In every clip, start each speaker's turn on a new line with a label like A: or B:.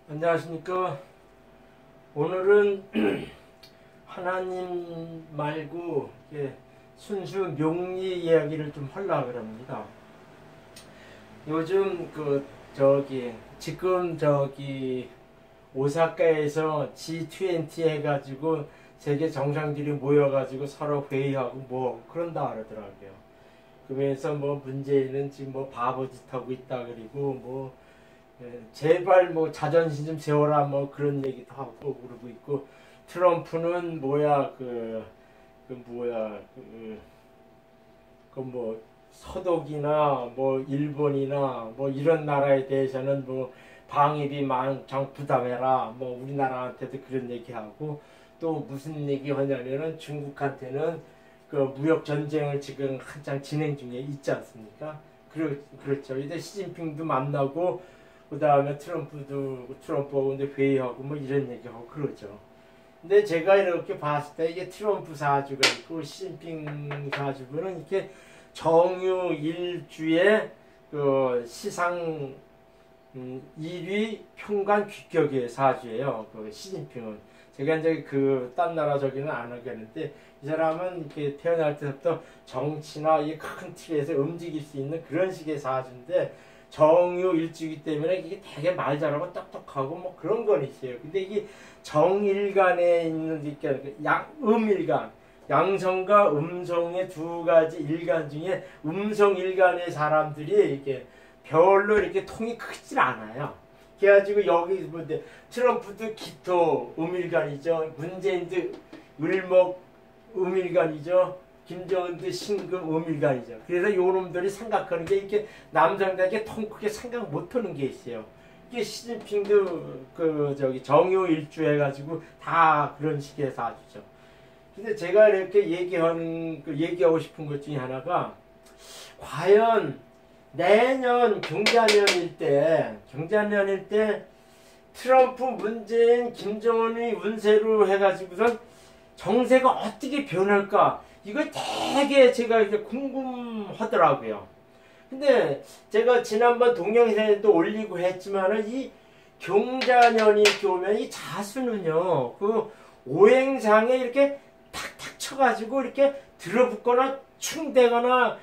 A: 안녕하십니까. 오늘은 하나님 말고 순수 명리 이야기를 좀 하려고 합니다. 요즘 지금 오사카에서 G20 해가지고 세계 정상들이 모여가지고 서로 회의하고 뭐 그런다 그러더라고요. 그러면서 뭐 문재인은 지금 뭐 바보짓 하고 있다 그리고 제발 자존심 좀 세워라 뭐 그런 얘기도 하고 그러고 있고, 트럼프는 서독이나 일본이나 이런 나라에 대해서는 방위비 만장 부담해라 우리나라한테도 그런 얘기하고, 또 무슨 얘기 하냐면은 중국한테는 무역 전쟁을 지금 한창 진행 중에 있지 않습니까? 그렇죠. 이제 시진핑도 만나고 그 다음에 트럼프하고 이제 회의하고 이런 얘기하고 그러죠. 근데 제가 이렇게 봤을 때 이게 트럼프 사주가 있고 시진핑 사주는 이렇게 정유일주의 시상 1위 평관 귀격의 사주예요. 시진핑은. 제가 이제 딴 나라 저기는 안 하겠는데, 이 사람은 이렇게 태어날 때부터 정치나 이 큰 틀에서 움직일 수 있는 그런 식의 사주인데, 정유일주이기 때문에 이게 되게 말 잘하고 똑똑하고 그런 건 있어요. 근데 이게 정일간에 있는 음일간, 양성과 음성의 두 가지 일간 중에 음성일간의 사람들이 이렇게 별로 이렇게 통이 크질 않아요. 그래가지고 여기 트럼프도 기토 음일간이죠. 문재인도 을목 음일간이죠. 김정은도 신금 음일간이죠. 그래서 요놈들이 생각하는 게 이렇게 남성들에게 통 크게 생각 못하는 게 있어요. 이게 시진핑도 정유일주 해가지고 다 그런 식의 사주죠. 근데 제가 이렇게 얘기하고 싶은 것 중에 하나가, 과연 내년 경자년일 때 트럼프, 문재인, 김정은이 운세로 해가지고선 정세가 어떻게 변할까? 이거 되게 제가 이제 궁금하더라고요. 근데 제가 지난번 동영상에도 올리고 했지만은 이 경자년이 이렇게 오면 이 자수는요, 오행상에 이렇게 탁탁 쳐가지고 이렇게 들어붙거나 충되거나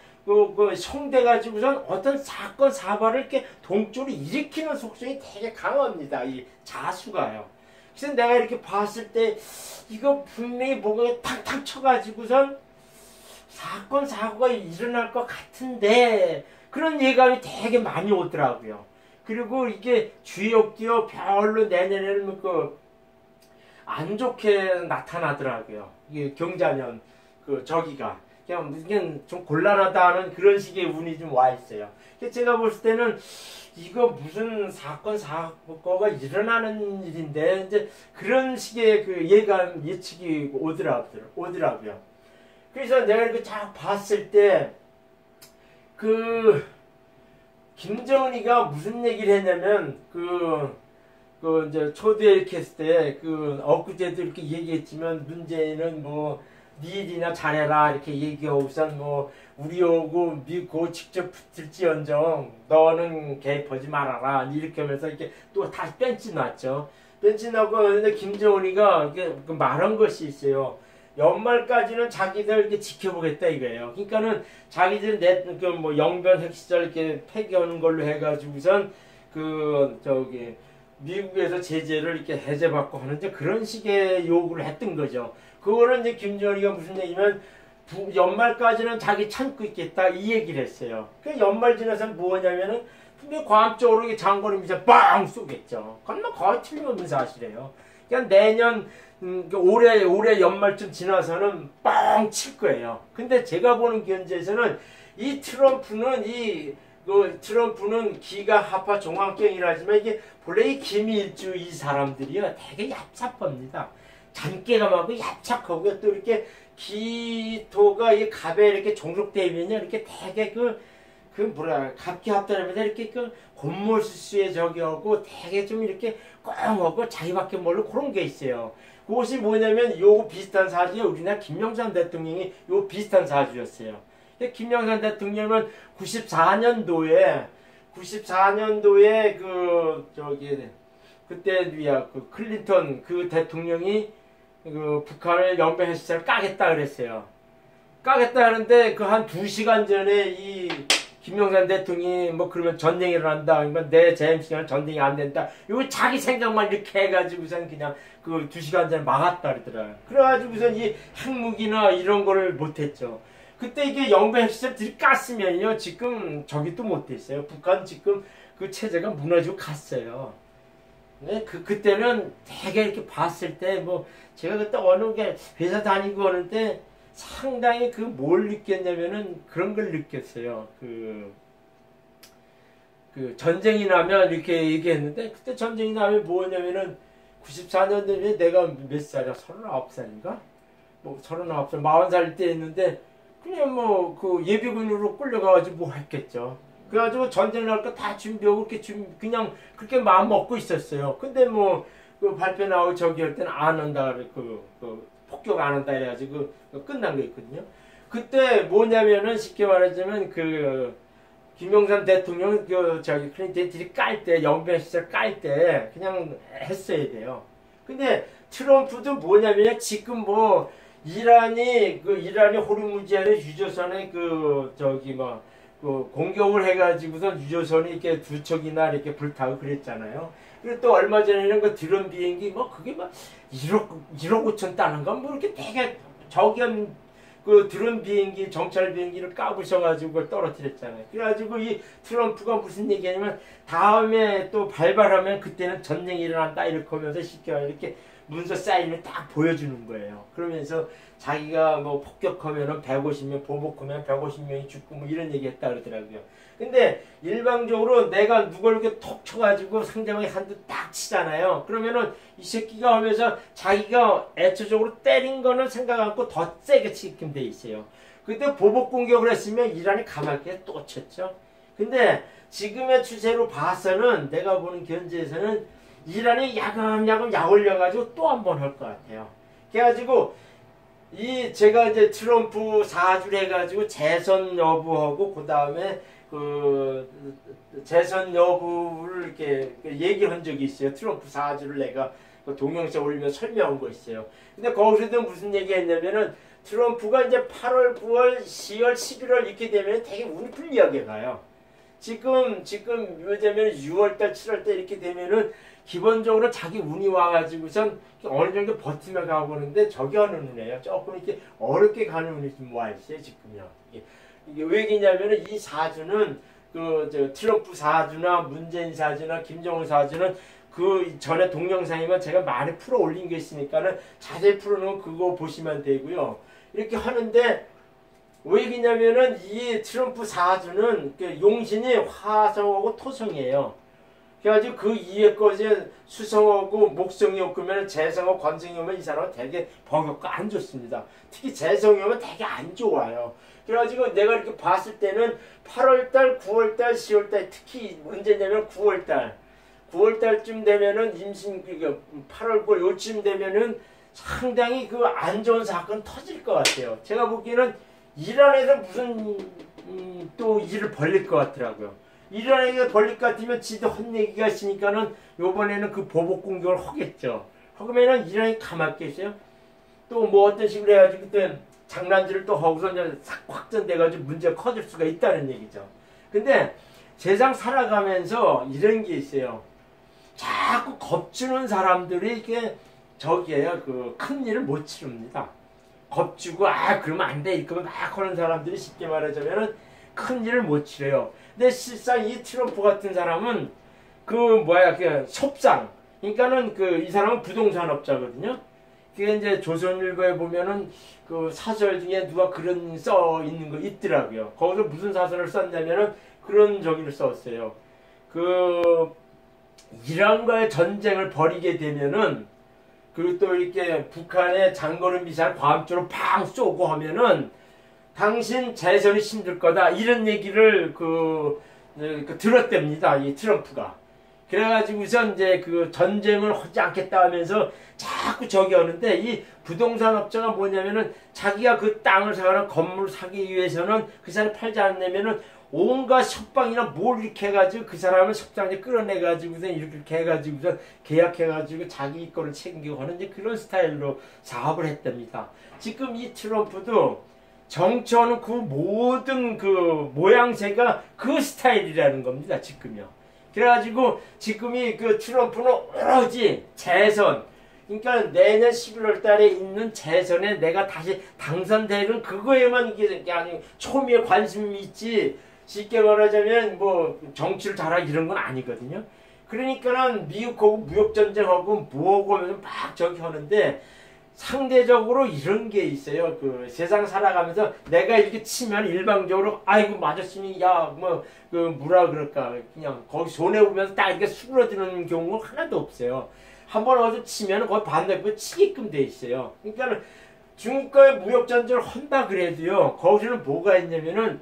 A: 성돼가지고선 어떤 사건 사발을 이렇게 동쪽으로 일으키는 속성이 되게 강합니다. 이 자수가요. 그래서 내가 이렇게 봤을 때 이거 분명히 뭐가 탁탁 쳐가지고선 사건 사고가 일어날 것 같은데, 그런 예감이 되게 많이 오더라고요. 그리고 이게 주역기요 별로 내년에는 안 좋게 나타나더라고요. 이게 경자년 저기가 그냥 좀 곤란하다는 그런 식의 운이 좀 와 있어요. 제가 볼 때는 이거 무슨 사건 사고가 일어나는 일인데 이제 그런 식의 예측이 오더라고요. 그래서 내가 이렇게 쫙 봤을 때 김정은이가 무슨 얘기를 했냐면 이제 초대에 이렇게 했을 때 엊그제도 이렇게 얘기했지만, 문재인은 네 일이나 잘해라 이렇게 얘기하고선 우리하고 미국 직접 붙을지언정 너는 개입하지 말아라 이렇게 하면서 이렇게 또 다시 벤치 놨죠. 벤치 나고, 근데 김정은이가 말한 것이 있어요. 연말까지는 자기들 이렇게 지켜보겠다 이거예요. 그러니까는 자기들 영변 핵시절 이렇게 폐기하는 걸로 해가지고선 미국에서 제재를 이렇게 해제받고 하는데 그런 식의 요구를 했던 거죠. 그거는 이제 김정은이가 무슨 얘기냐면 연말까지는 자기 참고 있겠다 이 얘기를 했어요. 그 연말 지나서는 뭐냐면은 분명히 과학적으로 장거리 미사일 빵 쏘겠죠. 그건 거의 틀림없는 사실이에요. 그러니까 내년 올해 연말쯤 지나서는 빵 칠 거예요. 근데 제가 보는 견제에서는 이 트럼프는 기가 하파 종합경이라지만 이게 본래 이 김일주 이 사람들이요 되게 얍삽합니다. 잔깨가 많고 얍착하고, 또 이렇게 기토가 이 갑에 이렇게 종속되면요 이렇게 되게 갑기합단하면서 이렇게 곤몰수수에 저기하고 되게 좀 이렇게 꽁하고 자기밖에 모르는 그런 게 있어요. 그것이 뭐냐면 요거 비슷한 사주예요. 우리나라 김영삼 대통령이 요 비슷한 사주였어요. 김영삼 대통령은 94년도에 94년도에 그 저기 그때 누야 그 클린턴 그 대통령이 그 북한을 영변 핵시설을 까겠다 그랬어요. 까겠다 하는데 그 한 2시간 전에 이 김영삼 대통령이 뭐 그러면 전쟁이 일어난다. 그러면 내 재임 시간은 전쟁이 안 된다. 이거 자기 생각만 이렇게 해가지고선 그냥 그 2시간 전에 막았다 그러더라. 그래가지고선 이 핵무기나 이런 거를 못했죠. 그때 이게 영변 핵시설들이 깠으면요. 지금 저기도 못했어요. 북한 지금 그 체제가 무너지고 갔어요. 네, 그때는 되게 이렇게 봤을 때 뭐 제가 그때 어느 게 회사 다니고 하는데 상당히 그 뭘 느꼈냐면은 그런 걸 느꼈어요. 그 전쟁이 나면 이렇게 얘기했는데 그때 전쟁이 나면 뭐냐면은 94년도에 내가 몇 살이야? 39살인가? 뭐 39살, 40살 때 했는데 그냥 뭐 그 예비군으로 끌려가가지고 뭐 했겠죠. 그래가지고 전쟁 날 거 다 준비하고 이렇게 그냥 그렇게 마음 먹고 있었어요. 근데 뭐 그 발표 나오고 저기 할 때는 안 한다 그 폭격 안 한다 해가지고 끝난 거 있거든요. 그때 뭐냐면은 쉽게 말하자면 그 김영삼 대통령 그 저기 클린턴들이 깔 때 영변 시설 깔 때 그냥 했어야 돼요. 근데 트럼프도 뭐냐면 지금 뭐 이란이 호르무즈해안의 유조선에 그 저기 뭐 그 공격을 해가지고서 유조선이 이렇게 2척이나 이렇게 불타고 그랬잖아요. 그리고 또 얼마 전에는 그 드론 비행기 뭐 그게 막 1억 5천 달러인가 뭐 이렇게 되게 저기한 그 드론 비행기 정찰 비행기를 까부셔가지고 그걸 떨어뜨렸잖아요. 그래가지고 이 트럼프가 무슨 얘기냐면 다음에 또 발발하면 그때는 전쟁이 일어난다 이렇게 하면서 쉽게 이렇게 문서 사인을 딱 보여주는 거예요. 그러면서 자기가 뭐 폭격하면은 150명, 보복하면 150명이 죽고 뭐 이런 얘기 했다 그러더라고요. 근데 일방적으로 내가 누굴 이렇게 톡 쳐가지고 상대방이 한 대 딱 치잖아요. 그러면은 이 새끼가 하면서 자기가 애초적으로 때린 거는 생각 않고 더 세게 치게끔 돼 있어요. 그때 보복 공격을 했으면 이란이 가만히 또 쳤죠. 근데 지금의 추세로 봐서는 내가 보는 견지에서는 이란이 야금야금 약 올려가지고 또 한 번 할 것 같아요. 그래가지고 제가 이제 트럼프 4주를 해가지고 재선 여부하고 그 다음에 그 재선 여부를 이렇게 얘기한 적이 있어요. 트럼프 4주를 내가 그 동영상 올리면서 설명한 거 있어요. 근데 거기서도 무슨 얘기 했냐면은 트럼프가 이제 8월, 9월, 10월, 11월 이렇게 되면 되게 운이 불리하게 가요. 지금 요즘에는 6월달, 7월달 이렇게 되면은 기본적으로 자기 운이 와가지고선 어느 정도 버티며 가보는데 저기 하는 운이에요. 조금 이렇게 어렵게 가는 운이 좀 와 있어요, 지금요. 이게 왜 그러냐면은 이 사주는 트럼프 사주나 문재인 사주나 김정은 사주는 그 전에 동영상이면 제가 많이 풀어 올린 게 있으니까는 자세히 풀어놓은 그거 보시면 되고요. 이렇게 하는데 왜 그러냐면은 이 트럼프 사주는 용신이 화성하고 토성이에요. 그래가지고 그 이에 거제 수성하고 목성이 오면 재성하고 관성이 오면 이 사람은 되게 번역가 안 좋습니다. 특히 재성이 오면 되게 안 좋아요. 그래가지고 내가 이렇게 봤을 때는 8월달, 9월달, 10월달 특히 언제냐면 9월달쯤 되면은 임신 8월, 9월 요쯤 되면은 상당히 그 안 좋은 사건 터질 것 같아요. 제가 보기에는 이란에서 무슨 또 일을 벌릴 것 같더라고요. 이란에게 벌릴 것 같으면 지도 헛얘기가 있으니까는 요번에는 그 보복 공격을 하겠죠. 하면은 이란이 가만히 있어요. 또 뭐 어떤 식으로 해가지고 그때 장난질을 또 하고서 이제 싹 확전돼가지고 문제가 커질 수가 있다는 얘기죠. 근데 세상 살아가면서 이런 게 있어요. 자꾸 겁주는 사람들이 이게 저기에요. 그 큰 일을 못 치릅니다. 겁주고 그러면 안 돼. 이렇게 막 하는 사람들이 쉽게 말하자면은 큰 일을 못 치러요. 근데 실상 이 트럼프 같은 사람은 그 속상. 그러니까는 이 사람은 부동산업자거든요. 그게 이제 조선일보에 보면은 그 사설 중에 누가 그런 써 있는 거 있더라고요. 거기서 무슨 사설을 썼냐면은 그런 저기를 썼어요. 이란과의 전쟁을 벌이게 되면은 그리고 또 이렇게 북한의 장거리 미사일 과학적으로 팡 쏘고 하면은 당신 재선이 힘들 거다 이런 얘기를 들었답니다. 이 트럼프가. 그래가지고서 이제 그 전쟁을 하지 않겠다 하면서 자꾸 저기 하는데 이 부동산 업자가 뭐냐면은 자기가 그 땅을 사거나 건물을 사기 위해서는 그 사람이 팔지 않으면은 온갖 협박이나 뭘 이렇게 해가지고 그 사람을 협상에 끌어내가지고서 이렇게 해가지고서 계약해가지고 자기 거를 챙기고 하는 이제 그런 스타일로 사업을 했답니다. 지금 이 트럼프도 정치하는 그 모든 그 모양새가 그 스타일이라는 겁니다. 지금요. 그래가지고 지금이 그 트럼프는 오로지 재선, 그러니까 내년 11월 달에 있는 재선에 내가 다시 당선되는 그거에만 이게 아니 초미의 관심이 있지, 쉽게 말하자면 뭐 정치를 잘하고 이런 건 아니거든요. 그러니까는 미국하고 무역전쟁하고 뭐하고 막 저기 하는데 상대적으로 이런 게 있어요. 그 세상 살아가면서 내가 이렇게 치면 일방적으로 아이고 맞았으니 야 뭐 그 뭐라 그럴까 그냥 거기 손해 보면서 딱 이렇게 수그러드는 경우가 하나도 없어요. 한번 어디 치면 거기 반대편 치게끔 돼 있어요. 그러니까 중국과의 무역전쟁을 한다 그래도요, 거기서는 뭐가 있냐면은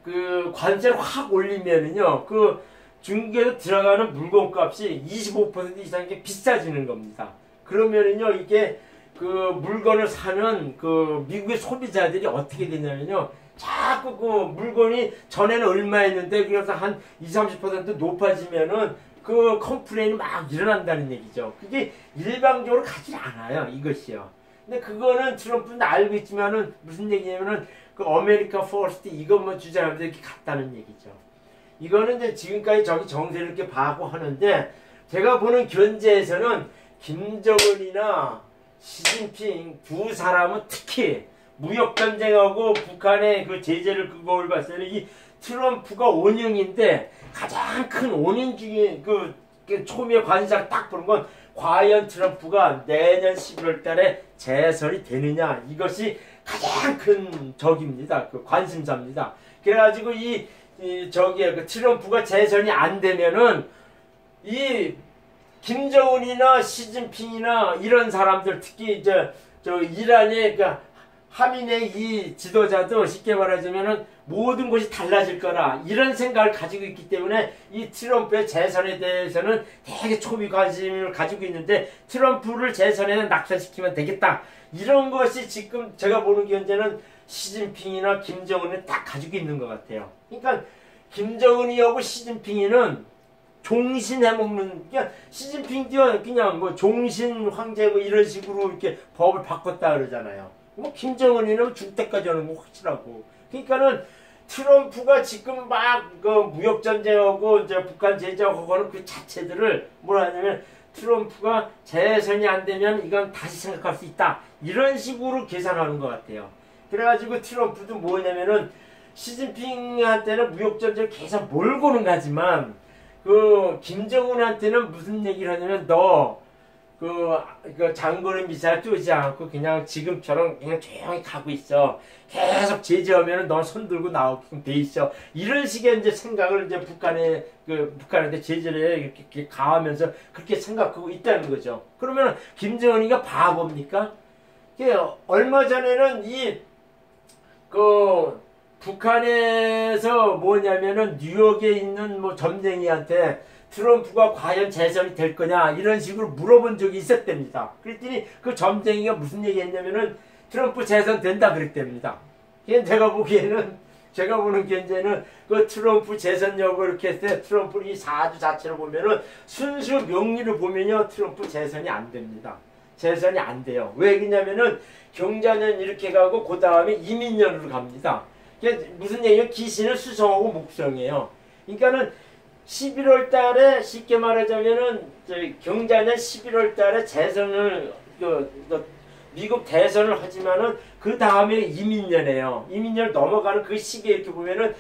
A: 그 관세를 확 올리면은요, 그 중국에서 들어가는 물건값이 25% 이상 이게 비싸지는 겁니다. 그러면은요, 이게 그 물건을 사는 그 미국의 소비자들이 어떻게 되냐면요, 자꾸 그 물건이 전에는 얼마였는데 그래서 한 20-30% 높아지면은 그 컴플레인이 막 일어난다는 얘기죠. 그게 일방적으로 가지 않아요, 이것이요. 근데 그거는 트럼프는 알고 있지만은 무슨 얘기냐면은 그 아메리카 퍼스트 이것만 주장하면서 이렇게 갔다는 얘기죠. 이거는 이제 지금까지 저기 정세를 이렇게 봐고 하는데, 제가 보는 견제에서는 김정은이나 시진핑 두 사람은 특히 무역전쟁하고 북한의 그 제재를 그걸 봤을 때 이 트럼프가 원흉인데 가장 큰 원인 중에 그 초미의 관심사를 딱 보는 건 과연 트럼프가 내년 11월 달에 재선이 되느냐, 이것이 가장 큰 적입니다. 그 관심사입니다. 그래가지고 저기에 그 트럼프가 재선이 안 되면은 이 김정은이나 시진핑이나 이런 사람들, 특히 저 이란의 그 하민의 이 지도자도 쉽게 말하자면은 모든 것이 달라질 거라 이런 생각을 가지고 있기 때문에 이 트럼프의 재선에 대해서는 되게 초미 관심을 가지고 있는데, 트럼프를 재선에 낙선시키면 되겠다 이런 것이 지금 제가 보는 견제는 시진핑이나 김정은이 딱 가지고 있는 것 같아요. 그러니까 김정은이하고 시진핑이는 종신해먹는, 그냥 시진핑도 그냥 뭐 종신 황제 뭐 이런 식으로 이렇게 법을 바꿨다 그러잖아요. 뭐 김정은이는 줄 때까지 하는 거 확실하고. 그러니까는 트럼프가 지금 막 그 무역전쟁하고 이제 북한 제재하고 하는 그 자체들을 뭐라 하냐면, 트럼프가 재선이 안 되면 이건 다시 생각할 수 있다 이런 식으로 계산하는 것 같아요. 그래가지고 트럼프도 뭐냐면은 시진핑한테는 무역전쟁을 계속 몰고는 가지만 그 김정은한테는 무슨 얘기를 하냐면, 너 그 장거리 미사일 쏘지 않고 그냥 지금처럼 그냥 조용히 가고 있어. 계속 제재하면은 너 손 들고 나오게끔 돼 있어. 이런 식의 이제 생각을 이제 북한한테 제재를 이렇게 가하면서 그렇게 생각하고 있다는 거죠. 그러면 김정은이가 바보입니까? 얼마 전에는 북한에서 뭐냐면은 뉴욕에 있는 뭐 점쟁이한테 트럼프가 과연 재선이 될 거냐 이런 식으로 물어본 적이 있었답니다. 그랬더니 그 점쟁이가 무슨 얘기 했냐면은 트럼프 재선 된다 그랬답니다. 제가 보는 견제는 그 트럼프 재선 여부 이렇게 했을 때 트럼프 이 사주 자체를 보면은 순수 명리를 보면요, 트럼프 재선이 안 됩니다. 재선이 안 돼요. 왜 그러냐면은 경자년 이렇게 가고 그 다음에 이민년으로 갑니다. 무슨 얘기예요? 기신은 수성하고 목성이에요. 그러니까는 11월 달에 쉽게 말하자면은 경자년 11월 달에 재선을 미국 대선을 하지만은 그 다음에 이민년이에요. 이민년을 넘어가는 그 시기에 이렇게 보면은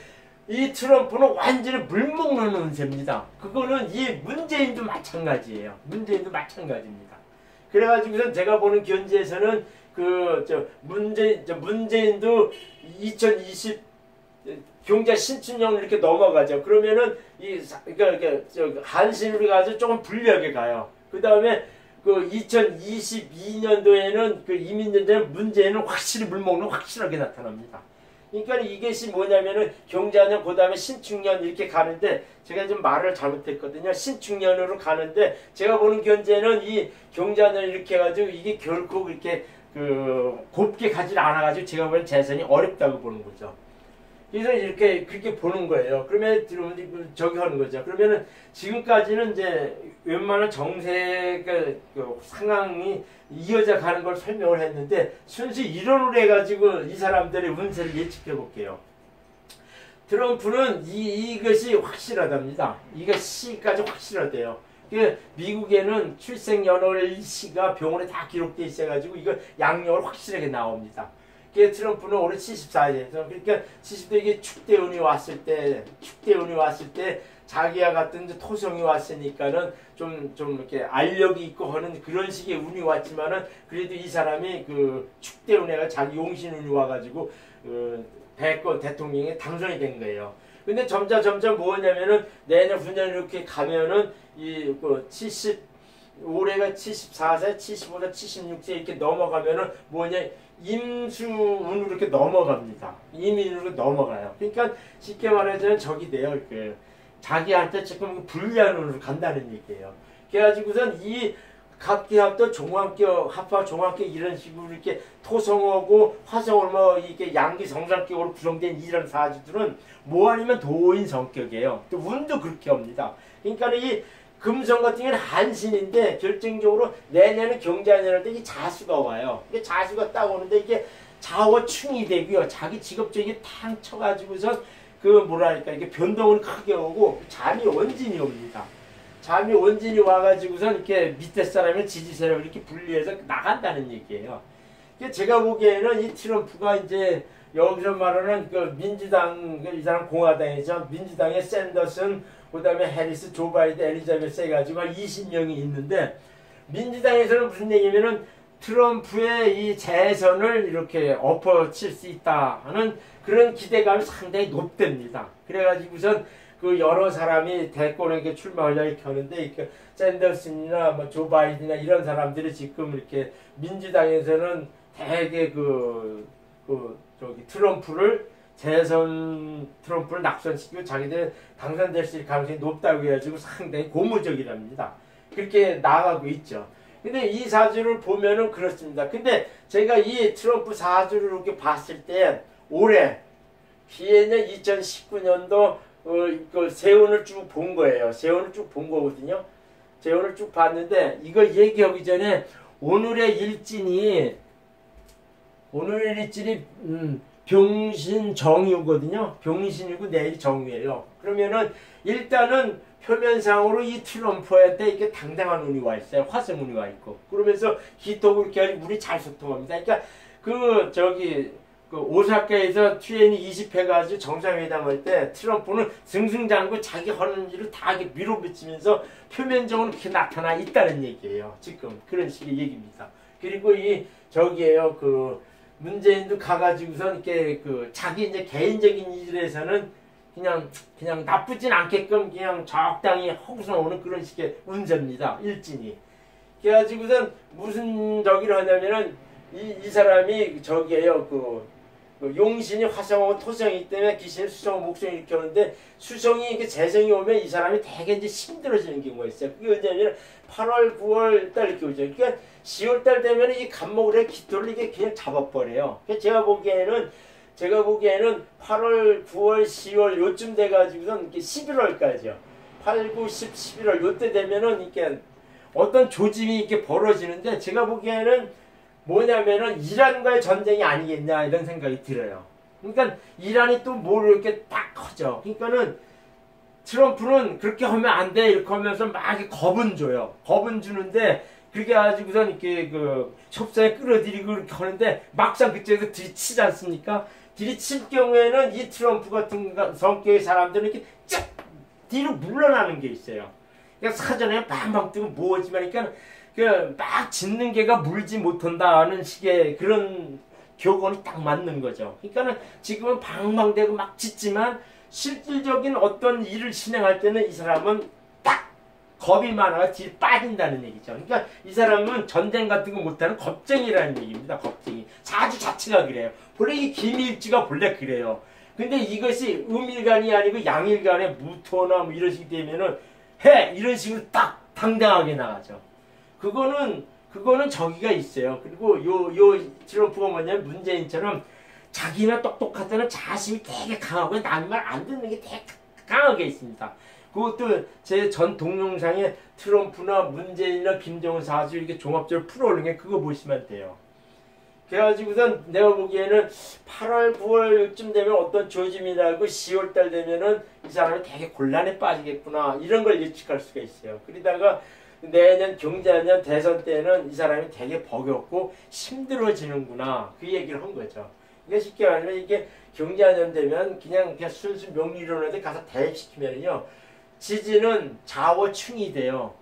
A: 이 트럼프는 완전히 물먹는 운세입니다. 그거는 이 문재인도 마찬가지예요. 문재인도 마찬가지입니다. 그래가지고선 제가 보는 견지에서는 문재인도 2020 경자 신춘년 이렇게 넘어가죠. 그러면은 한신으로 가서 조금 불리하게 가요. 그 다음에 그 2022년도에는 그 이민년도에 문재인은 확실히 물먹는 확실하게 나타납니다. 그러니까 이것이 뭐냐면은 경자년 그 다음에 신축년 이렇게 가는데, 제가 좀 말을 잘못했거든요. 신축년으로 가는데 제가 보는 견제는 이 경자년 이렇게 해가지고 이게 결코 그렇게 곱게 가지 않아가지고 제가 보는 재선이 어렵다고 보는 거죠. 그래서 이렇게 그렇게 보는 거예요. 그러면 저기 하는 거죠. 그러면은 지금까지는 이제 웬만한 정세 그 상황이 이어져 가는 걸 설명을 했는데 순수 이론으로 해가지고 이 사람들의 운세를 예측해 볼게요. 트럼프는 이것이 확실하답니다. 이거 시까지 확실하대요. 미국에는 출생연월 시가 병원에 다 기록돼 있어가지고 이거 양력을 확실하게 나옵니다. 트럼프는 올해 74세에서 그러니까 70대 이게 축대운이 왔을 때 자기와 같은 토성이 왔으니까는 좀 이렇게 알력이 있고 하는 그런 식의 운이 왔지만은 그래도 이 사람이 그 축대운에가 자기 용신운이 와가지고 대통령에 당선이 된 거예요. 근데 점점 뭐냐면은 내년 후년 이렇게 가면은 올해가 74세, 75세, 76세 이렇게 넘어가면은 뭐냐 임수운으로 이렇게 넘어갑니다. 임인으로 넘어가요. 그러니까 쉽게 말하자면 저기 돼요. 자기한테 지금 불리한 운으로 간다는 얘기예요. 그래가지고선 이 갑기합도 종합격, 합화 종합격 이런 식으로 이렇게 토성하고 화성을 뭐 이렇게 양기 성상격으로 구성된 이런 사주들은 뭐 아니면 도인 성격이에요. 또 운도 그렇게 옵니다. 그러니까 이 금성 같은 경우는 한신인데 결정적으로 내년에 경자년일 때 이 자수가 와요. 이게 자수가 딱 오는데 이게 좌우충이 되고요. 자기 직업적인 탕 쳐가지고서 뭐랄까 이게 변동을 크게 오고 잠이 원진이 옵니다. 잠이 원진이 와가지고선 이렇게 밑에 사람을 지지 세력을 이렇게 분리해서 나간다는 얘기예요. 제가 보기에는 이 트럼프가 이제 여기서 말하는 민주당 이 사람 공화당이죠. 민주당의 샌더슨 그 다음에 해리스, 조 바이든, 엘리자베스 해가지고 한 20명이 있는데 민주당에서는 무슨 얘기냐면은 트럼프의 이 재선을 이렇게 엎어칠 수 있다 하는 그런 기대감이 상당히 높답니다. 그래가지고선 여러 사람이 대권에 출마하려고 이렇게 하는데 이렇게 샌더슨이나 뭐 조 바이든이나 이런 사람들이 지금 이렇게 민주당에서는 되게 트럼프를 낙선시키고 자기들 당선될 수 있을 가능성이 높다고 해가지고 상당히 고무적이랍니다. 그렇게 나가고 있죠. 근데 이 사주를 보면은 그렇습니다. 근데 제가 이 트럼프 사주를 이렇게 봤을 때 올해 기해년 2019년도 세운을 쭉 본 거예요. 세운을 쭉 본 거거든요. 세운을 쭉 봤는데 이걸 얘기하기 전에 오늘의 일진이 병신 정유거든요. 병신이고 내일이 정유예요. 그러면은 일단은 표면상으로 이 트럼프한테 이렇게 당당한 운이 와 있어요. 화성운이 와 있고. 그러면서 기토고 이렇게 물이 잘 소통합니다. 그러니까 오사카에서 T20 해가지고 정상회담할 때 트럼프는 승승장구 자기 하는 일을 다 이렇게 밀어붙이면서 표면적으로 그렇게 나타나 있다는 얘기예요. 지금 그런 식의 얘기입니다. 그리고 문재인도 가가지고선 이렇게 자기 이제 개인적인 일에서는 그냥 나쁘진 않게끔 그냥 적당히 하고서 오는 그런 식의 운세입니다. 일진이. 그래가지고선 무슨 저기를 하냐면은 이 사람이 용신이 화성하고 토성이기 때문에 기신이 수성, 목성이 이렇게 오는데 수성이 이렇게 재성이 오면 이 사람이 되게 이제 힘들어지는 경우가 있어요. 그게 언제냐면 8월, 9월 달 이렇게 오죠. 그러니까 10월 달 되면 이 간목으로 기토를 이게 그냥 잡아버려요. 제가 보기에는 8월, 9월, 10월 요쯤 돼가지고선 이렇게 11월까지요. 8, 9, 10, 11월 요때 되면은 이렇게 어떤 조짐이 이렇게 벌어지는데 제가 보기에는 뭐냐면은 이란과의 전쟁이 아니겠냐 이런 생각이 들어요. 그러니까 이란이 또 뭘 이렇게 딱 하죠. 그러니까는 트럼프는 그렇게 하면 안 돼 이렇게 하면서 막 겁은 줘요. 겁은 주는데 그렇게 가지고선 이렇게 협상에 끌어들이고 이렇게 하는데 막상 그쪽에서 들이치지 않습니까? 들이칠 경우에는 이 트럼프 같은 성격의 사람들은 이렇게 쫙 뒤로 물러나는 게 있어요. 그러니까 사전에 방방 뜨고 뭐지만 그러니까 막 짖는 개가 물지 못한다는 식의 그런 교건이 딱 맞는 거죠. 그러니까는 지금은 방방대고 막 짖지만 실질적인 어떤 일을 진행할 때는 이 사람은 딱 겁이 많아서 뒤로 빠진다는 얘기죠. 그러니까 이 사람은 전쟁 같은 거 못하는 겁쟁이라는 얘기입니다. 겁쟁이. 사주 자체가 그래요. 본래 이 김일지가 본래 그래요. 근데 이것이 음일간이 아니고 양일간에 무토나 뭐 이런 식이 되면은 이런 식으로 딱 당당하게 나가죠. 그거는 저기가 있어요. 그리고 트럼프가 뭐냐면 문재인처럼 자기는 똑똑하다는 자신이 되게 강하고 남의 말 안 듣는 게 되게 강하게 있습니다. 그것도 제 전 동영상에 트럼프나 문재인이나 김정은 사주 이렇게 종합적으로 풀어오는 게 그거 보시면 돼요. 그래가지고선 내가 보기에는 8월, 9월쯤 되면 어떤 조짐이 나고 10월달 되면은 이 사람이 되게 곤란에 빠지겠구나 이런 걸 예측할 수가 있어요. 그러다가 내년 경자년 대선 때는 이 사람이 되게 버겁고 힘들어지는구나 그 얘기를 한 거죠. 그러니까 쉽게 말하면 이게 경자년 되면 그냥 슬슬 명리론한테 가서 대입시키면요 지지는 좌우충이 돼요.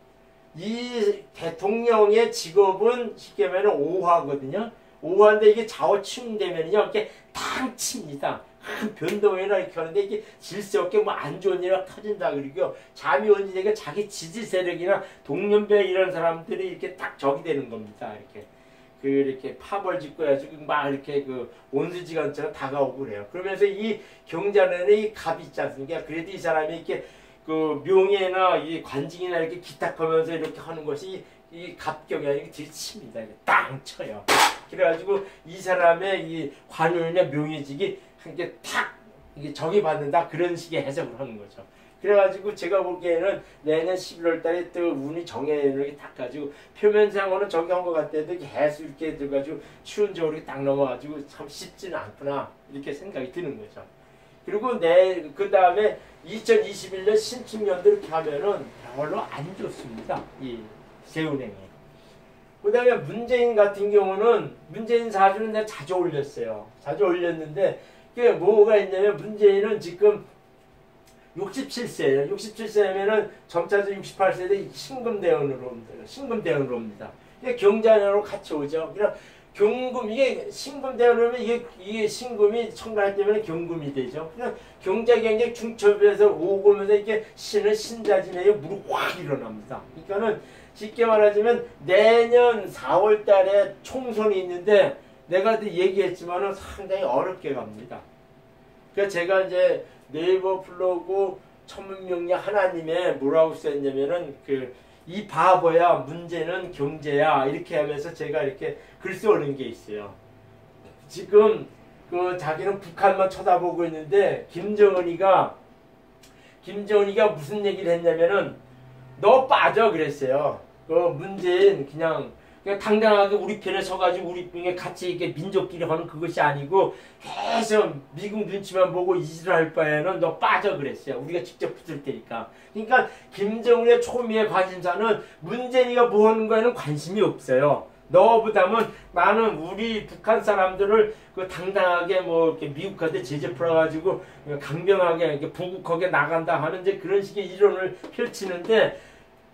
A: 이 대통령의 직업은 쉽게 말하면 오화거든요. 오화인데 이게 좌우충 되면요 이렇게 탕 칩니다. 큰 변동이나 이렇게 하는데 이게 질서 없게 뭐 안 좋은 일이 터진다 그러고요. 잠이 온지 되게 자기 지지 세력이나 동년배 이런 사람들이 이렇게 딱 적이 되는 겁니다. 이렇게 파벌 짓고 해가지고 막 이렇게 그 온수지간처럼 다가오고 그래요. 그러면서 이 경자년에 이 갑이 있지 않습니까? 그래도 이 사람이 이렇게 그 명예나 이 관직이나 이렇게 기탁하면서 이렇게 하는 것이 이 갑경이 아니고 들칩니다. 땅 쳐요. 그래가지고 이 사람의 이 관운이나 명예직이 이게 탁 이게 정이 받는다 그런 식의 해석을 하는 거죠. 그래가지고 제가 보기에는 내년 11월 달에 또 운이 정해 이렇게 딱 가지고 표면상으로는 저기 한 것 같아도 계속 이렇게 들어가지고 추운 겨울이 딱 넘어가지고 참 쉽지는 않구나 이렇게 생각이 드는 거죠. 그리고 그 다음에 2021년 신축년도 이렇게 하면은 별로 안 좋습니다. 이 세운행이. 그 다음에 문재인 같은 경우는 문재인 사주는 내가 자주 올렸어요. 자주 올렸는데 그게 뭐가 있냐면 문재인은 지금 67세예요. 67세면은 점차적 68세대 신금대운으로 옵니다. 신금대운으로 옵니다. 이게 경자년으로 같이 오죠. 그냥 경금 이게 신금대운으로 오면 이게 신금이 청갈 때문에 경금이 되죠. 그냥 경자경쟁 중첩에서 오고 오면서 이렇게 신은 신자진에 무릎 확 일어납니다. 그러니까는 쉽게 말하자면 내년 4월 달에 총선이 있는데 내가 얘기했지만은 상당히 어렵게 갑니다. 그래서 제가 이제 네이버 블로그 천문명령 하나님에 뭐라고 썼냐면은 이 바보야 문제는 경제야 이렇게 하면서 제가 이렇게 글 써오는 게 있어요. 지금 자기는 북한만 쳐다보고 있는데 김정은이가 무슨 얘기를 했냐면은 너 빠져 그랬어요. 문재인 그냥 당당하게 우리 편에 서가지고 우리 편에 같이 이렇게 민족끼리 하는 그것이 아니고 계속 미국 눈치만 보고 이질할 바에는 너 빠져 그랬어요. 우리가 직접 붙을 테니까. 그러니까 김정은의 초미의 관심사는 문재인이가 뭐 하는 거에는 관심이 없어요. 너보다는 나는 우리 북한 사람들을 당당하게 뭐 이렇게 미국한테 제재 풀어가지고 강경하게 이렇게 부국하게 나간다 하는 이제 그런 식의 이론을 펼치는데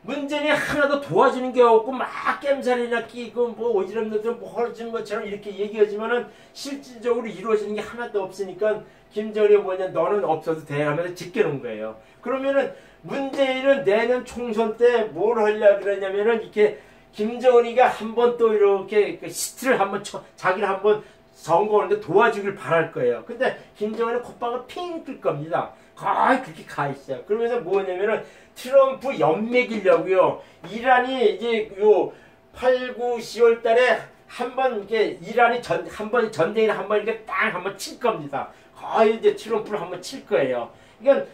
A: 문재인이 하나도 도와주는 게 없고 막 깸살이나 끼고 뭐 오지랖 뭐 허러진 것처럼 이렇게 얘기하지만은 실질적으로 이루어지는 게 하나도 없으니까 김정은이 뭐냐 너는 없어도 돼 하면서 제껴놓은 거예요. 그러면은 문재인은 내년 총선 때 뭘 하려고 그러냐면은 이렇게 김정은이가 한번 또 이렇게 시트를 한번 자기를 한번 선거하는데 도와주길 바랄 거예요. 근데 김정은은 콧방울 핑 뜰 겁니다. 거의 그렇게 가 있어요. 그러면서 뭐냐면은 트럼프 연맥이려고요. 이란이 이제 요 8, 9, 10월 달에 한번 이렇게 이란이 한번 전쟁을 한번 이렇게 딱 한번 칠 겁니다. 거의 이제 트럼프를 한번 칠 거예요. 그러니까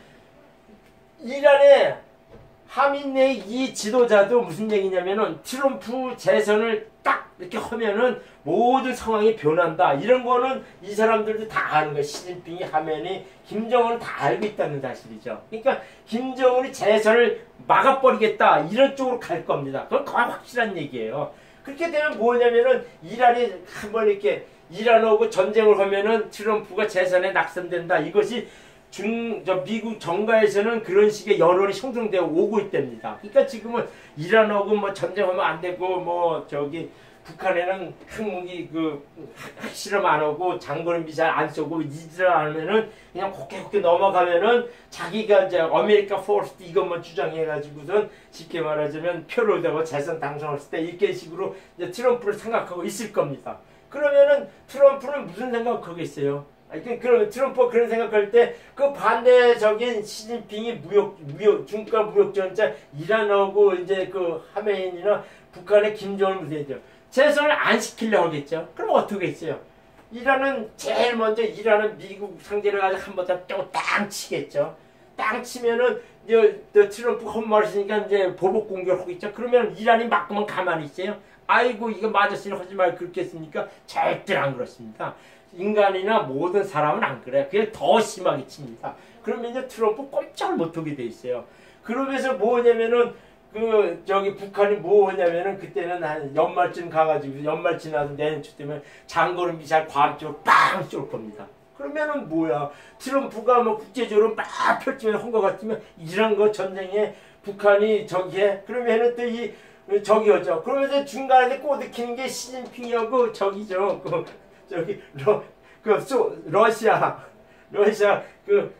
A: 이란의 하민네이 이 지도자도 무슨 얘기냐면은 트럼프 재선을 딱 이렇게 하면은 모든 상황이 변한다. 이런 거는 이 사람들도 다 아는 거예요. 시진핑이 하면이 김정은은 다 알고 있다는 사실이죠. 그러니까 김정은이 재선을 막아버리겠다. 이런 쪽으로 갈 겁니다. 그건 거의 확실한 얘기예요. 그렇게 되면 뭐냐면은 이란이 한번 이렇게 이란하고 전쟁을 하면은 트럼프가 재선에 낙선된다. 이것이 미국 정가에서는 그런 식의 여론이 형성되어 오고 있답니다. 그러니까 지금은 이란하고 뭐 전쟁하면 안 되고 북한에는 핵무기 핵실험 안 하고 장거리 미사일 안 쏘고 이지를 안 하면은 그냥 곱게 넘어가면은 자기가 이제 아메리카 포스트 이것만 주장해가지고선 쉽게 말하자면 표를 대고 재선 당선했을 때 이렇게 식으로 이제 트럼프를 생각하고 있을 겁니다. 그러면은 트럼프는 무슨 생각하겠어요? 그럼 트럼프가 그런 생각할 때 그 반대적인 시진핑이 중가 무역전자 이란하고 이제 하메인이나 북한의 김정은 무슨 얘기죠? 재선을 안 시키려고 하겠죠. 그럼 어떻게 했어요? 이란은 제일 먼저 이란은 미국 상대로 가지고 한 번 더 땅 치겠죠. 땅 치면은 이제 트럼프 헛말이니까 이제 보복 공격하고 있죠. 그러면 이란이 맞고만 가만히 있어요. 아이고 이거 맞았으니 하지 말고 그렇겠습니까? 절대 안 그렇습니다. 인간이나 모든 사람은 안 그래요. 그냥 더 심하게 칩니다. 그러면 이제 트럼프 꼼짝을 못하게 돼 있어요. 그러면서 뭐냐면은 북한이 뭐냐면은 그때는 한 연말쯤 가가지고 연말 지나서 내년 초 되면 장거리 미사일 괌 쪽으로 빵 쏠 겁니다. 그러면은 뭐야? 트럼프가 뭐 국제적으로 막 펼치면 한 것 같으면 이런 거 전쟁에 북한이 저기에 그러면은 또 이 저기였죠. 그러면서 중간에 꼬드키는 게 시진핑이하고 저기죠. 러시아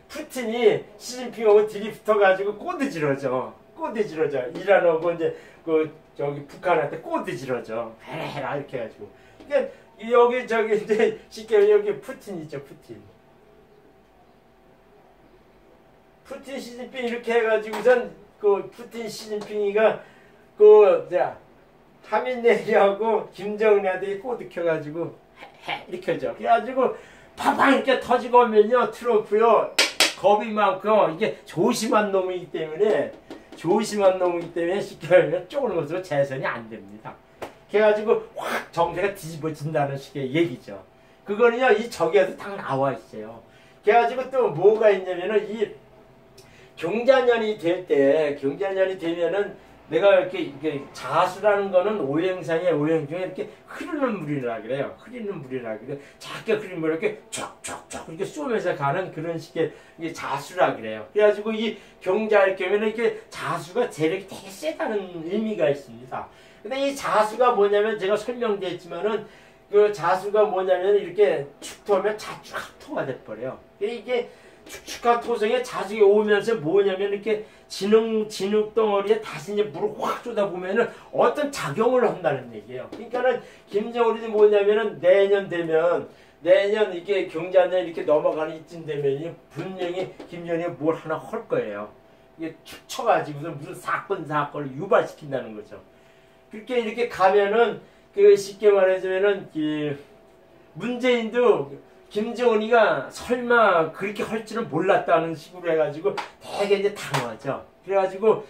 A: 푸틴이 시진핑하고 들이붙어가지고 꼬드지러죠. 이란하고 이제 북한한테 꼬드지러죠. 해라 이렇게 해가지고. 그러니까 여기 이제 쉽게 여기 푸틴 있죠. 푸틴 시진핑 이렇게 해가지고선 푸틴 시진핑이가 하민네리하고 김정은한테 꼬드켜가지고 이렇게 하죠. 그래가지고 팡팡 이렇게 터지고 오면요 트럼프요 겁이 많고 이게 조심한 놈이기 때문에 쉽게 하면 쪼그는 것으로 재선이 안 됩니다. 그래가지고 확 정세가 뒤집어진다는 식의 얘기죠. 그거는요 이 저기에서 딱 나와 있어요. 그래가지고 또 뭐가 있냐면은 이 경자년이 되면은 내가 이렇게 자수라는 거는 오행상의 오행 중에 이렇게 흐르는 물이라 그래요. 작게 흐르는 물을 이렇게 쫙쫙쫙 이렇게 쏘면서 가는 그런 식의 자수라 그래요. 그래가지고 이 경자일 경우에는 이렇게 자수가 재력이 되게 세다는 의미가 있습니다. 근데 이 자수가 뭐냐면 제가 설명드렸지만은 그 자수가 뭐냐면 이렇게 축토하면 자축합토가 돼버려요. 이게 축축한 토성에 자주게 오면서 뭐냐면 이렇게 진흙 덩어리에 다시 이제 물을 확 쏟아보면은 어떤 작용을 한다는 얘기예요. 그러니까는 김정은이 뭐냐면은 내년 이게 경자년 이렇게 넘어가는 이쯤 되면요 분명히 김정은이 뭘 하나 할 거예요. 이게 축 쳐가지고서 무슨 사건을 유발시킨다는 거죠. 그렇게 이렇게 가면은 쉽게 말해주면은 문재인도 김정은이가 설마 그렇게 할 줄은 몰랐다는 식으로 해가지고 되게 이제 당황하죠. 그래가지고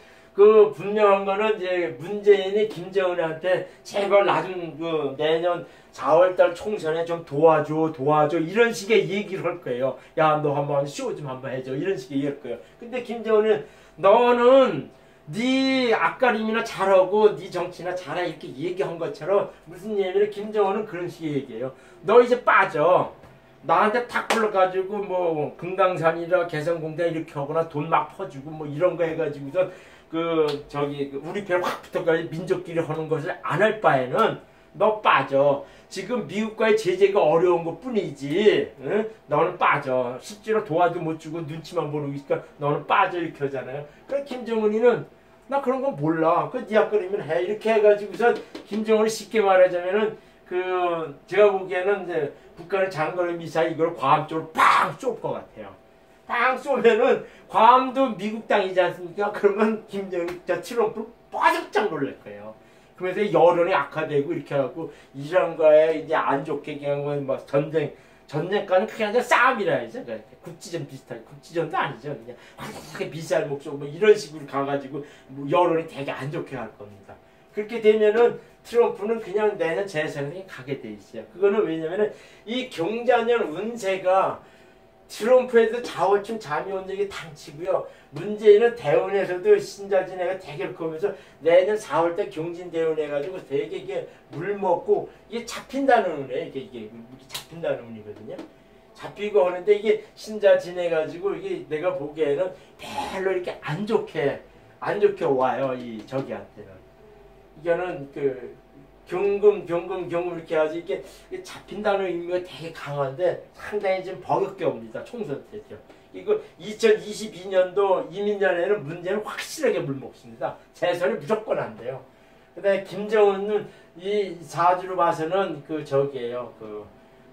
A: 분명한 거는 이제 문재인이 김정은한테 제발 나 좀 내년 4월달 총선에 좀 도와줘 이런 식의 얘기를 할 거예요. 야 너 한번 쇼 좀 한번 해줘 이런 식의 얘기를 할 거예요. 근데 김정은은 너는 네 앞가림이나 잘하고 네 정치나 잘해 이렇게 얘기한 것처럼 무슨 얘기를 김정은은 그런 식의 얘기예요. 너 이제 빠져. 나한테 탁 불러가지고 뭐 금강산이라 개성공단 이렇게 하거나 돈 막 퍼주고 뭐 이런 거 해가지고서 우리 편 확 붙어가지고 민족끼리 하는 것을 안 할 바에는 너 빠져. 지금 미국과의 제재가 어려운 것 뿐이지. 응? 너는 빠져. 실제로 도와도 못 주고 눈치만 보고 있으니까 너는 빠져 이렇게 하잖아요. 그래 김정은이는 나 그런 건 몰라. 네 앞그림은 해 이렇게 해가지고서 김정은이 쉽게 말하자면은 제가 보기에는 이제 북한의 장거리 미사일 이걸 괌 쪽으로 빵 쏠 것 같아요. 빵 쏘면은 괌도 미국 땅이지 않습니까? 그러면 트럼프 빠삭짝 놀랄 거예요. 그러면서 여론이 악화되고 이렇게 하고 이란과의 이제 안 좋게 그냥 뭐 전쟁과는 크게 아니라 싸움이라 해야죠. 국지전 비슷하게 국지전도 아니죠. 그냥 확 미사일 목소리 뭐 이런 식으로 가가지고 뭐 여론이 되게 안 좋게 할 겁니다. 그렇게 되면은 트럼프는 그냥 내년 재선에 가게 돼 있어요. 그거는 왜냐면은 이 경자년 운세가 트럼프에도 자월쯤 잠이 온 적이 당치고요. 문재인은 대운에서도 신자진해가 되게 그러면서 내년 4월달 경진대운해가지고 되게 이게 물 먹고 이게 잡힌다는 운이에요. 이게 잡힌다는 운이거든요. 잡히고 하는데 이게 신자진해가지고 이게 내가 보기에는 별로 이렇게 안 좋게 와요. 이 저기한테는. 이거는 경금 이렇게 해야지 이게 잡힌다는 의미가 되게 강한데 상당히 지금 버겁게 옵니다. 총선 때죠. 이거 2022년도 이민년에는 문제는 확실하게 물먹습니다. 재선이 무조건 안 돼요. 그다음에 김정은은 이 사주로 봐서는 저기예요.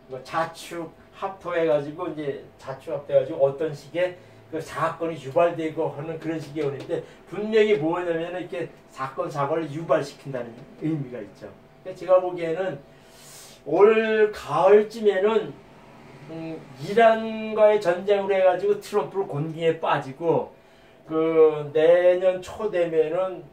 A: 뭐 자축 합토해가지고 이제 자축 합토해가지고 어떤 식의 사건이 유발되고 하는 그런 식의 오는데 분명히 뭐냐면 이렇게 사건을 유발시킨다는 의미가 있죠. 제가 보기에는 올 가을쯤에는 이란과의 전쟁으로 해가지고 트럼프를 곤기에 빠지고 그 내년 초 되면은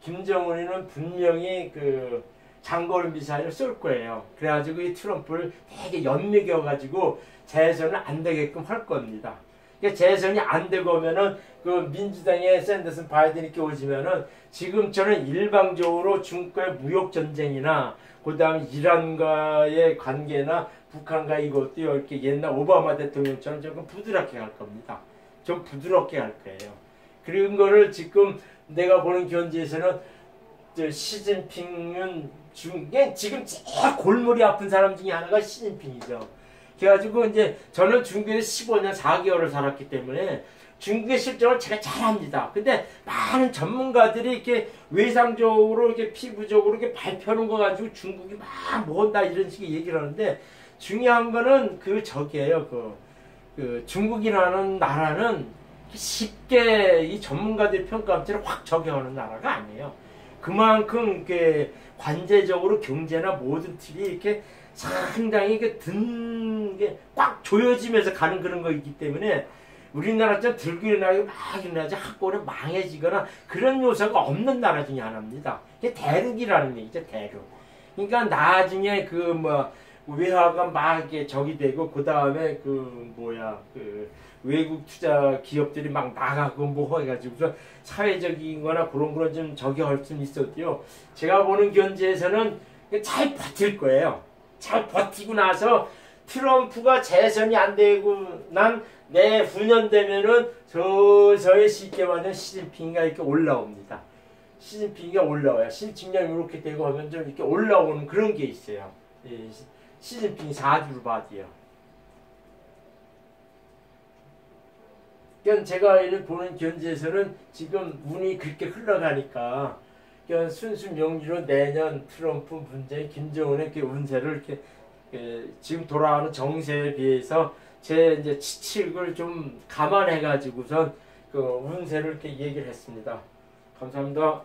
A: 김정은이는 분명히 그 장거리 미사일을 쏠 거예요. 그래가지고 이 트럼프를 되게 연맥여가지고 재선을 안 되게끔 할 겁니다. 그러니까 재선이 안 되고 오면은 그 민주당의 샌더슨 바이든 이렇게 오시면은 지금처럼 일방적으로 중국과의 무역 전쟁이나 그 다음에 이란과의 관계나 북한과 이것도 이렇게 옛날 오바마 대통령처럼 조금 부드럽게 갈 겁니다. 좀 부드럽게 갈 거예요. 그런 거를 지금 내가 보는 견지에서는 시진핑은 중국에 지금 제일 골머리 아픈 사람 중에 하나가 시진핑이죠. 그래가지고 이제 저는 중국에서 15년 4개월을 살았기 때문에 중국의 실정을 제가 잘 압니다. 근데 많은 전문가들이 이렇게 외상적으로 이렇게 피부적으로 이렇게 발표하는 거 가지고 중국이 막 뭔다 이런 식의 얘기를 하는데 중요한 거는 그 저기예요. 그 중국이라는 나라는 쉽게 이 전문가들의 평가치를 확 적용하는 나라가 아니에요. 그만큼 이렇게 관제적으로 경제나 모든 틀이 이렇게 상당히 이렇게 꽉 조여지면서 가는 그런 거이기 때문에 우리나라처럼 들고 일어나고 막 일어나지 한꺼번에 망해지거나 그런 요소가 없는 나라 중에 하나입니다. 이게 대륙이라는 얘기죠, 대륙. 그러니까 나중에 그 뭐 외화가 막 이게 적이 되고 그 다음에 그 외국 투자 기업들이 막 나가고 뭐 해가지고서 사회적인 거나 그런 좀 저기 할 수는 있었고요. 제가 보는 견지에서는 잘 버틸 거예요. 잘 버티고 나서 트럼프가 재선이 안 되고 난 내후년 되면은 서서히 쉽게 말하면 시진핑이가 이렇게 올라옵니다. 시진핑이가 올라와요. 시진핑이 이렇게 되고 하면 좀 이렇게 올라오는 그런 게 있어요. 예, 시진핑이 4주를 받이요. 그러니까 제가 보는 견지에서는 지금 운이 그렇게 흘러가니까 그러니까 순수 명리로 내년 트럼프, 문재인, 김정은의 이렇게 운세를 이렇게 지금 돌아가는 정세에 비해서 제 이제 치칙을 좀 감안해 가지고선 그 운세를 이렇게 얘기를 했습니다. 감사합니다.